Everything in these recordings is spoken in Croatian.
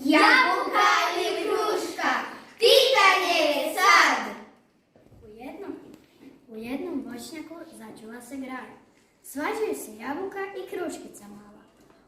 Jabuka ili kruška? Pitanje je sad! U jednom voćnjaku začula se graja. Svađaju se jabuka i kruškica mala.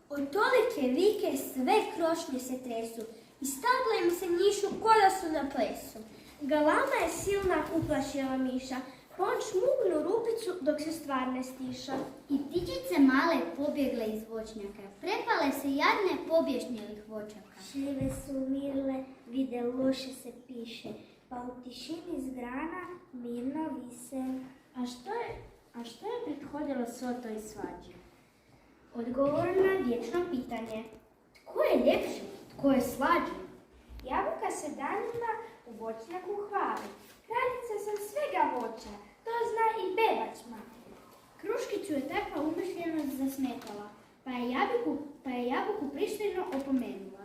Od tolike vike sve krošnje se tresu i stabla im se njišu ko da su na plesu. Galama je silna uplašila miša, pa on šmugnu rupicu dok se stvar ne stiša. I ptičice male pobjegle iz voćnjaka. Prepale se jadne pobješnjelih voćaka. Šljive su umirile, vide loše se piše, pa u tišini z grana mirno vise. A što je prethodilo svo toj svađi? Odgovor na vječno pitanje. Tko je ljepši? Tko je slađi? Jabuka se danima u voćnjaku hvali. Kraljica sam svega voća, to zna i bebač mali. Kruškicu je takva umišljenost zasmetala, pa je jabuku pristojno opomenula.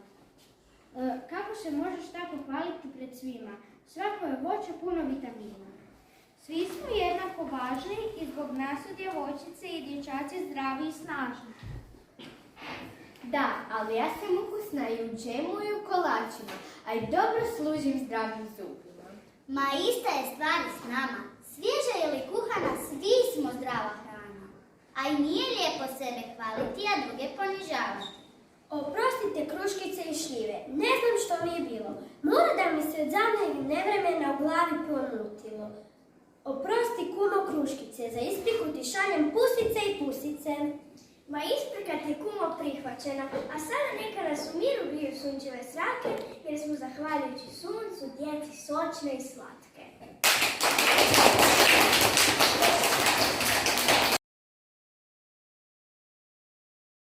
Kako se možeš tako hvaliti pred svima? Svako je voće puno vitamina. Svi smo jednako važni i zbog nas su djevojčice i dječaci zdravi i snažni. Da, ali ja sam ukusna i u džemu i u kolačima, a i dobro služim zdravim zubima. Ma ista je stvar s nama. Svježa ili kuhana, svi smo zdrava hrana. A i nije lijepo sebe hvaliti, a druge ponižavati. Oprostite kruškice i šljive, ne znam što mi je bilo. Mora da mi se od zadnjeg nevremena u glavi pomutilo. Oprosti kumo kruškice, za ispriku ti šaljem pusice i pusice. Ma isprika ti kumo prihvaćena, a sada neka nas u miru biju sunčeve zrake, jer smo zahvaljujući suncu djeci sočne i slatke.